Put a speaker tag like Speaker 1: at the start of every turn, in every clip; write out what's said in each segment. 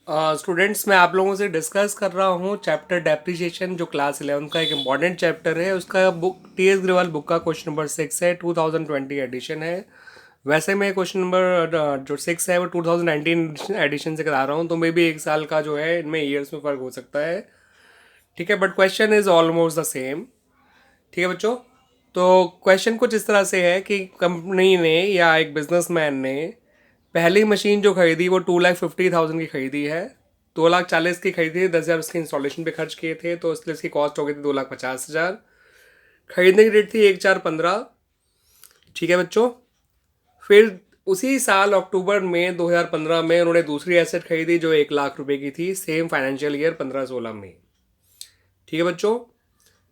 Speaker 1: Students, मैं आप लोगों से डिस्कस कर रहा हूँ चैप्टर डेप्रिसिएशन, जो क्लास 11 का एक इम्पॉर्टेंट चैप्टर है। उसका book T S Grewal book का क्वेश्चन नंबर 6 है, 2020 एडिशन है। वैसे मैं क्वेश्चन नंबर जो 6 है वो 2019 एडिशन से करा रहा हूँ, तो मे भी एक साल का जो है इनमें ईयर्स में फ़र्क हो सकता है। ठीक है, but question is almost the same. ठीक है बच्चों। तो क्वेश्चन कुछ इस तरह से है कि कंपनी ने या एक बिजनेसमैन ने पहली मशीन जो खरीदी वो 2,50,000 की खरीदी है। 2,40,000 की खरीदी थी, 10,000 उसके इंस्टॉलेशन पे खर्च किए थे, तो इसलिए इसकी कॉस्ट हो गई थी 2,50,000। खरीदने की डेट थी 1/4/15। ठीक है बच्चों। फिर उसी साल अक्टूबर में 2015 में उन्होंने दूसरी एसेट खरीदी जो 1,00,000 रुपए की थी, सेम फाइनेंशियल ईयर 15-16 में। ठीक है बच्चों।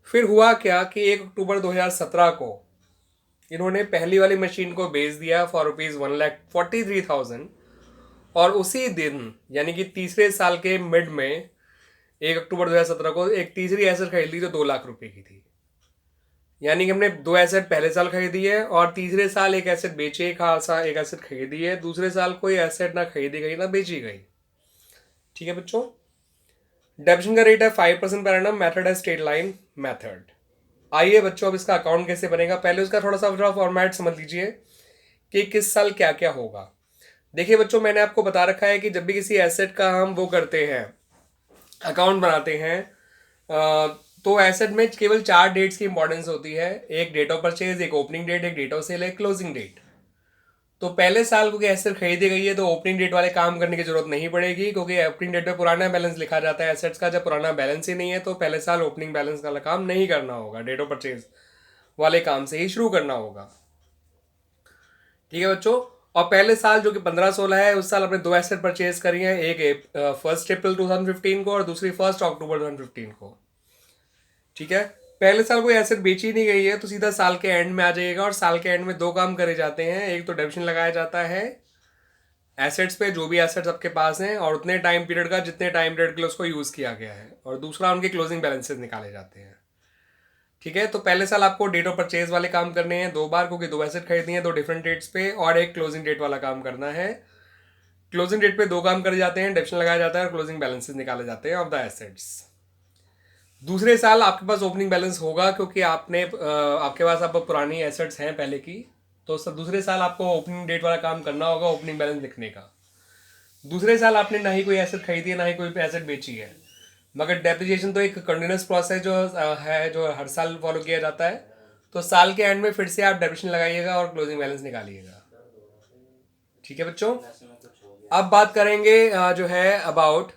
Speaker 1: फिर हुआ क्या कि 1 अक्टूबर 2017 को इन्होंने पहली वाली मशीन को बेच दिया फॉर ₹1,43,000। और उसी दिन यानी कि तीसरे साल के मिड में 1 अक्टूबर 2017 को एक तीसरी एसेट खरीद ली जो 2 लाख रुपए की थी। यानी कि हमने दो एसेट पहले साल खरीदी है और तीसरे साल एक एसेट बेची, खासा एक एसेट खरीदी है। दूसरे साल कोई एसेट ना खरीदी गई ना बेची गई। ठीक है बच्चों। डेबिशन का रेट है 5% पर एनम। मेथड है स्ट्रेट लाइन मेथड। आइए बच्चों, अब इसका अकाउंट कैसे बनेगा, पहले उसका थोड़ा सा फॉर्मेट समझ लीजिए कि किस साल क्या क्या होगा। देखिए बच्चों, मैंने आपको बता रखा है कि जब भी किसी एसेट का हम वो करते हैं, अकाउंट बनाते हैं, तो एसेट में केवल 4 डेट्स की इंपॉर्टेंस होती है। एक डेट ऑफ परचेज, एक ओपनिंग डेट, एक डेट ऑफ सेल, एक क्लोजिंग डेट। तो पहले साल को एसेट खरीदी गई है तो ओपनिंग डेट वाले काम करने की जरूरत नहीं पड़ेगी, क्योंकि ओपनिंग डेट पे पुराना बैलेंस लिखा जाता है एसेट्स का। जब पुराना बैलेंस ही नहीं है तो पहले साल ओपनिंग बैलेंस वाला काम नहीं करना होगा, डेट ऑफ परचेज वाले काम से ही शुरू करना होगा। ठीक है बच्चों। और पहले साल जो कि 15-16 है, उस साल आपने दो एसेट परचेज करी है, एक 1 अप्रैल 2015 को और दूसरी 1 अक्टूबर 2015 को। ठीक है। पहले साल कोई एसेट बेची नहीं गई है तो सीधा साल के एंड में आ जाइएगा, और साल के एंड में दो काम करे जाते हैं। एक तो डेबिशन लगाया जाता है एसेट्स पे, जो भी एसेट्स आपके पास हैं, और उतने टाइम पीरियड का जितने टाइम पीरियड के लिए उसको यूज़ किया गया है, और दूसरा उनके क्लोजिंग बैलेंसेस निकाले जाते हैं। ठीक है। तो पहले साल आपको डेट ऑफ परचेज वाले काम करने हैं 2 बार, क्योंकि दो एसेट खरीदनी है दो डिफरेंट डेट्स पे, और एक क्लोजिंग डेट वाला काम करना है। क्लोजिंग डेट पे दो काम करे जाते हैं, डेबिशन लगाया जाता है और क्लोजिंग बैलेंसेस निकाले जाते हैं ऑफ द एसेट्स। दूसरे साल आपके पास ओपनिंग बैलेंस होगा, क्योंकि आपके पास अब पुरानी एसेट्स हैं पहले की। तो दूसरे साल आपको ओपनिंग डेट वाला काम करना होगा, ओपनिंग बैलेंस लिखने का। दूसरे साल आपने ना ही कोई एसेट खरीदी है ना ही कोई एसेट बेची है, मगर डेप्रिसिएशन तो एक कंटिन्यूस प्रोसेस जो है, जो हर साल फॉलो किया जाता है। तो साल के एंड में फिर से आप डेप्रिसिएशन लगाइएगा और क्लोजिंग बैलेंस निकालिएगा। ठीक है बच्चों। अब बात करेंगे जो है about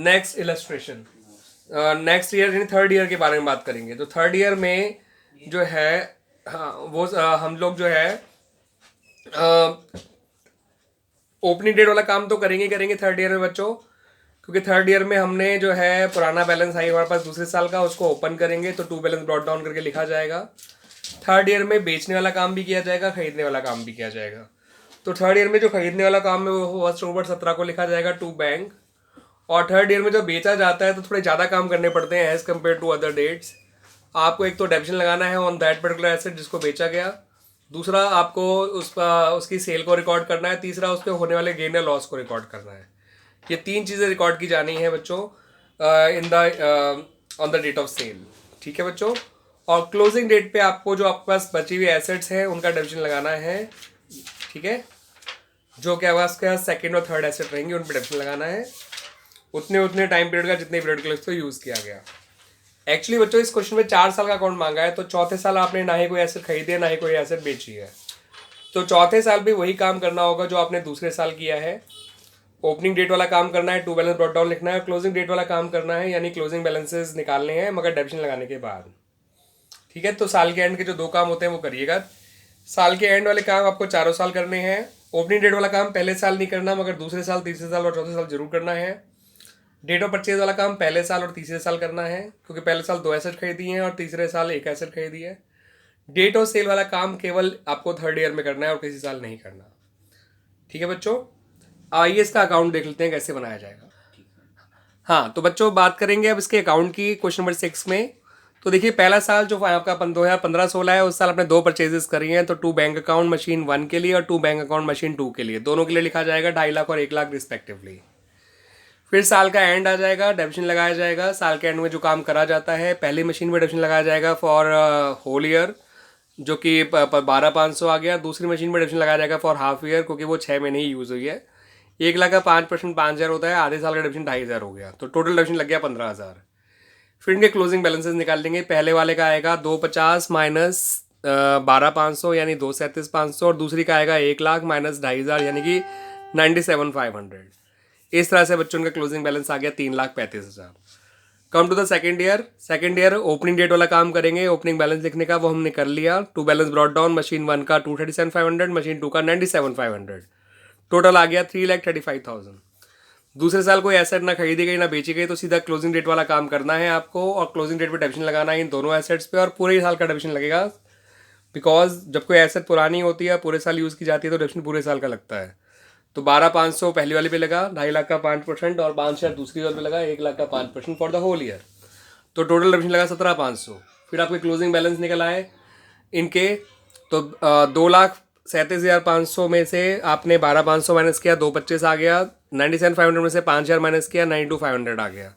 Speaker 1: next illustration. Next year यानी थर्ड ईयर के बारे में बात करेंगे। तो थर्ड ईयर में जो है, हाँ वो हम लोग जो है ओपनिंग डेट वाला काम तो करेंगे करेंगे थर्ड ईयर में बच्चों, क्योंकि थर्ड ईयर में हमने जो है पुराना बैलेंस है हमारे पास दूसरे साल का, उसको ओपन करेंगे तो टू बैलेंस ब्रॉट डाउन करके लिखा जाएगा। थर्ड ईयर में बेचने वाला काम भी किया जाएगा, खरीदने वाला काम भी किया जाएगा। तो थर्ड ईयर में जो खरीदने वाला काम है वो 1 अक्टूबर 2017 को लिखा जाएगा टू बैंक। और थर्ड ईयर में जो बेचा जाता है तो थोड़े ज़्यादा काम करने पड़ते हैं as compare to other dates. आपको एक तो डेबिशन लगाना है ऑन दैट पर्टिकुलर एसेट जिसको बेचा गया, दूसरा आपको उसकी सेल को रिकॉर्ड करना है, तीसरा उस पर होने वाले गेन या लॉस को रिकॉर्ड करना है। ये तीन चीज़ें रिकॉर्ड की जानी है बच्चों in the on the date of sale. ठीक है बच्चों। और क्लोजिंग डेट पे आपको जो आपके पास बची हुई एसेट्स हैं उनका डिविजन लगाना है। ठीक है। जो कि आपके पास सेकेंड और थर्ड एसेट रहेंगे उन पर डिविजन लगाना है, उतने उतने टाइम पीरियड का जितने पीरियड के लिए उसको यूज़ किया गया। एक्चुअली बच्चों इस क्वेश्चन में 4 साल का अकाउंट मांगा है, तो चौथे साल आपने ना ही कोई एसेट खरीदी है ना ही कोई एसेट बेची है, तो चौथे साल भी वही काम करना होगा जो आपने दूसरे साल किया है। ओपनिंग डेट वाला काम करना है, टू बैलेंस ब्रॉट डाउन लिखना है, क्लोजिंग डेट वाला काम करना है यानी क्लोजिंग बैलेंसेस निकालने हैं, मगर डेबिशन लगाने के बाद। ठीक है। तो साल के एंड के जो दो काम होते हैं वो करिएगा। साल के एंड वाले काम आपको चारों साल करने हैं। ओपनिंग डेट वाला काम पहले साल नहीं करना, मगर दूसरे साल, तीसरे साल और चौथे साल जरूर करना है। डेट ऑफ परचेज वाला काम पहले साल और तीसरे साल करना है, क्योंकि पहले साल दो एसेट खरीदी हैं और तीसरे साल एक एसेट खरीदी है। डेट ऑफ सेल वाला काम केवल आपको थर्ड ईयर में करना है और किसी साल नहीं करना। ठीक है बच्चों। आइए इसका अकाउंट देख लेते हैं कैसे बनाया जाएगा। हाँ तो बच्चों बात करेंगे अब इसके अकाउंट की क्वेश्चन नंबर 6 में। तो देखिए पहला साल जो आपका 2015-16 है, उस साल आपने 2 परचेजेस करी हैं, तो 2 बैंक अकाउंट मशीन 1 के लिए और 2 बैंक अकाउंट मशीन 2 के लिए, दोनों के लिए लिखा जाएगा 2.5 लाख और 1 लाख रिस्पेक्टिवली। फिर साल का एंड आ जाएगा, डेबिशन लगाया जाएगा। साल के एंड में जो काम करा जाता है, पहली मशीन में डेबिशन लगाया जाएगा फॉर होल ईयर, जो कि 12,500 आ गया। दूसरी मशीन में डेबिशन लगाया जाएगा फॉर हाफ ईयर, क्योंकि वो 6 महीने ही यूज़ हुई है। 1 लाख का 5% 5,000 होता है, आधे साल का डेबिशन 2,500 हो गया, तो टोटल डेबिशन लग गया 15,000। फिर इनके क्लोजिंग बैलेंसेस निकाल लेंगे। पहले वाले का आएगा 250 माइनस 12,500 यानी 237,500, और दूसरी का आएगा 1 लाख माइनस 2,500 यानी कि 97,500। इस तरह से बच्चों का क्लोजिंग बैलेंस आ गया 3,35,000। Come to the second year. Second year opening date वाला काम करेंगे। ओपनिंग बैलेंस लिखने का वो हमने कर लिया। To balance brought down, machine 1 का 237,500, मशीन 2 का 97,500, टोटल आ गया 3,35,000। दूसरे साल कोई एसेट ना खरीदी गई ना बेची गई, तो सीधा क्लोजिंग डेट वाला काम करना है आपको, और क्लोजिंग डेट पे डेबिशन लगाना है इन दोनों एसेट्स पे, और पूरे साल का डेबिशन लगेगा। बिकॉज जब कोई एसेट पुरानी होती है, पूरे साल यूज़ की जाती है, तो डेबिशन पूरे साल का लगता है। तो 12,500 पहली वाली पे लगा, 2.5 लाख का 5% और 5,000 दूसरी वाली पे लगा, 1 लाख का 5% फॉर द होल ईयर। तो टोटल डेबिशन लगा 17,500। फिर आपके क्लोजिंग बैलेंस निकल आए इनके, तो 2,37,500 में से आपने 12,500 माइनस किया, 2,25 आ गया। 97,500 में से 5,000 माइनस किया, 92,500 आ गया।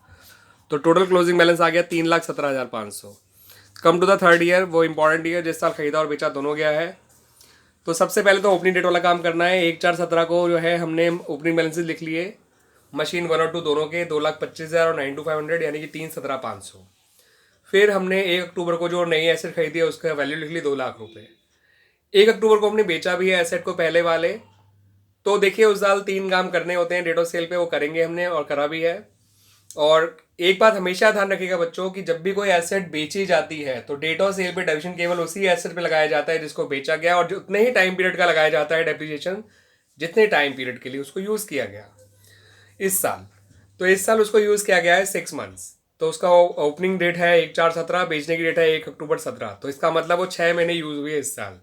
Speaker 1: तो टोटल क्लोजिंग बैलेंस आ गया 3,17,500। Come to the third year, वो इंपॉर्टेंट ईयर जिस साल खरीदा और बेचा दोनों गया है। तो सबसे पहले तो ओपनिंग डेट वाला काम करना है। 1/4/17 को जो है हमने ओपनिंग बैलेंसेस लिख लिए, मशीन 1 और 2 दोनों के, 2,25,000 और 92,500 यानी कि 3,17,500। फिर हमने 1 अक्टूबर को जो नई एसेट खरीदी है उसका वैल्यू लिख ली 2 लाख रुपए। 1 अक्टूबर को हमने बेचा भी है एसेट को पहले वाले। तो देखिए उस साल 3 काम करने होते हैं डेट ऑफ सेल पे, वो करेंगे हमने और करा भी है। और एक बात हमेशा ध्यान रखिएगा बच्चों कि जब भी कोई एसेट बेची जाती है, तो डेट ऑफ सेल पे डेप्रिसिएशन केवल उसी एसेट पे लगाया जाता है जिसको बेचा गया, और उतने ही टाइम पीरियड का लगाया जाता है डेप्रिसिएशन जितने टाइम पीरियड के लिए उसको यूज़ किया गया इस साल। तो इस साल उसको यूज़ किया गया है 6 मंथ्स। तो उसका ओपनिंग डेट है 1/4/17, बेचने की डेट है 1 अक्टूबर 17। तो इसका मतलब वो 6 महीने यूज़ हुई है इस साल।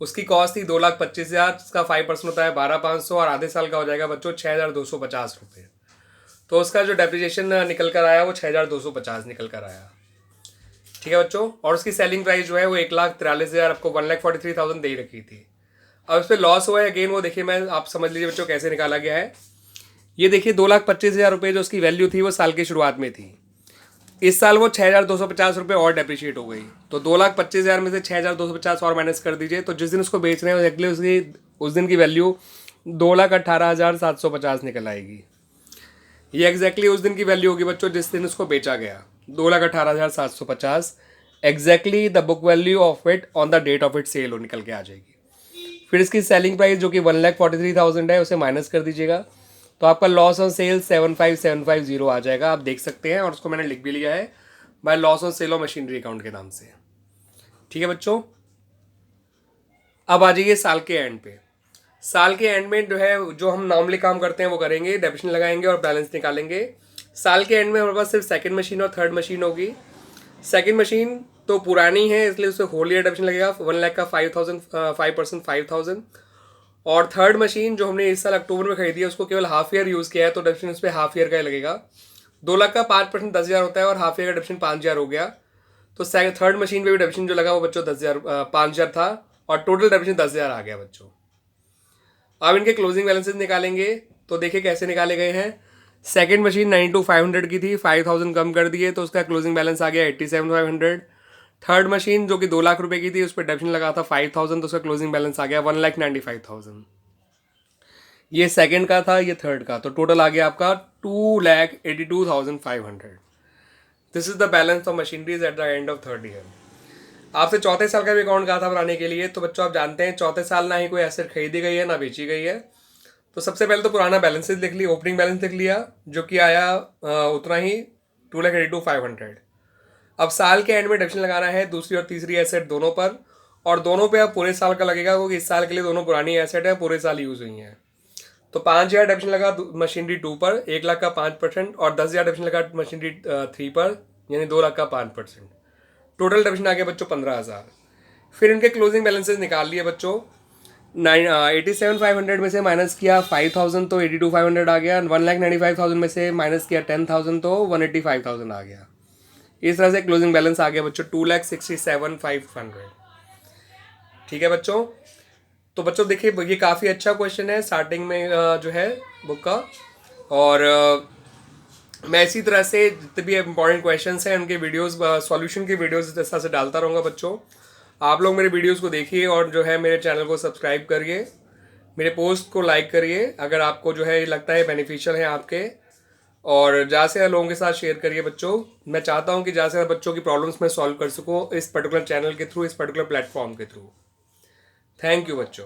Speaker 1: उसकी कॉस्ट थी 2,25,000, जिसका 5% होता है 12,500, और आधे साल का हो जाएगा बच्चों 6,250 रुपये। तो उसका जो डेप्रिसिएशन निकल कर आया वो 6,250 निकल कर आया। ठीक है बच्चों। और उसकी सेलिंग प्राइस जो है वो 1,43,000, आपको 1,43,000 दे रखी थी। अब इस पर लॉस हुआ है अगेन, वो देखिए मैं, आप समझ लीजिए बच्चों कैसे निकाला गया है। ये देखिए 2,25,000 रुपये जो उसकी वैल्यू थी वो साल की शुरुआत में थी। इस साल वो 6,250 रुपये और डेप्रिशिएट हो गई। तो 2,25,000 में से 6,250 और माइनस कर दीजिए, तो जिस दिन उसको बेच रहे हैं एग्जैक्टली उसकी उस दिन की वैल्यू 2,18,750 निकल आएगी। ये एग्जैक्टली उस दिन की वैल्यू होगी बच्चों जिस दिन उसको बेचा गया, 2,18,750। Exactly the book value of it on the date of it sale हो निकल के आ जाएगी। फिर इसकी सेलिंग प्राइस जो कि 1,43,000 है उसे माइनस कर दीजिएगा, तो आपका लॉस ऑन सेल 75,750 आ जाएगा। आप देख सकते हैं, और उसको मैंने लिख भी लिया है by loss on sale of machinery account के नाम से। ठीक है बच्चों। अब आ जाइए साल के एंड पे। साल के एंड में जो है जो हम नॉर्मली काम करते हैं वो करेंगे, डेबिशन लगाएंगे और बैलेंस निकालेंगे। साल के एंड में हमारे पास सिर्फ सेकंड मशीन और थर्ड मशीन होगी। सेकंड मशीन तो पुरानी है इसलिए उसे होल ईयर डेबिशन लगेगा, 1 लाख का 5,000 5% 5,000। और थर्ड मशीन जो हमने इस साल अक्टूबर में खरीदी है उसको केवल हाफ ईयर यूज़ किया है, तो डेबिशन उस पर हाफ ईयर का ही लगेगा। 2 लाख का 5% 10,000 होता है, और हाफ ईयर का डेबिशन 5,000 हो गया। तो थर्ड मशीन पे भी डेबिशन जो लगा वो बच्चों 10,000 5,000 था, और टोटल डेबिशन 10,000 आ गया बच्चों। अब इनके क्लोजिंग बैलेंसेस निकालेंगे, तो देखिए कैसे निकाले गए हैं। सेकंड मशीन 92,500 की थी, 5,000 कम कर दिए तो उसका क्लोजिंग बैलेंस आ गया 87,500। थर्ड मशीन जो कि 2 लाख रुपए की थी उस पर डेबिशन लगा था 5,000, तो उसका क्लोजिंग बैलेंस आ गया 1,95,000। ये सेकंड का था, ये थर्ड का, तो टोटल आ गया आपका 2,82,500। This is the balance of machineries at the end of third year. आपसे चौथे साल का भी अकाउंट कहा था बनाने के लिए, तो बच्चों आप जानते हैं चौथे साल ना ही कोई एसेट खरीदी गई है ना बेची गई है। तो सबसे पहले तो पुराना बैलेंसेस लिख लिया, ओपनिंग बैलेंस लिख लिया जो कि आया उतना ही 2,82,500। अब साल के एंड में डेबिशन लगाना है दूसरी और तीसरी एसेट दोनों पर, और दोनों पे अब पूरे साल का लगेगा क्योंकि इस साल के लिए दोनों पुरानी एसेट है, पूरे साल यूज हुई हैं। तो 5,000 डेबिशन लगा मशीनरी 2 पर, 1 लाख का 5%, और 10,000 डेबिशन लगा मशीनरी 3 पर, यानी 2 लाख का 5%। टोटल डेबिशन आ गया बच्चों 15,000। फिर इनके क्लोजिंग बैलेंसेस निकाल लिए बच्चों। 87,500 में से माइनस किया 5,000 तो 82,500 आ गया। 1,95,000 में से माइनस किया 10,000 तो 185,000 आ गया। इस तरह से क्लोजिंग बैलेंस आ गया बच्चों 2,67,500। ठीक है बच्चों। तो बच्चों देखिए ये काफ़ी अच्छा क्वेश्चन है स्टार्टिंग में जो है बुक का। और मैं इसी तरह से जितने भी इंपॉर्टेंट क्वेश्चंस हैं उनके वीडियोस सॉल्यूशन की वीडियोस इस तरह से डालता रहूँगा बच्चों। आप लोग मेरे वीडियोस को देखिए और जो है मेरे चैनल को सब्सक्राइब करिए, मेरे पोस्ट को लाइक करिए अगर आपको जो है लगता है बेनिफिशियल है आपके, और ज़्यादा से ज़्यादा लोगों के साथ शेयर करिए बच्चों। मैं चाहता हूँ कि ज़्यादा से ज़्यादा बच्चों की प्रॉब्लम्स मैं सॉल्व कर सकूँ इस पर्टिकुलर चैनल के थ्रू, इस पर्टिकुलर प्लेटफॉर्म के थ्रू। थैंक यू बच्चों।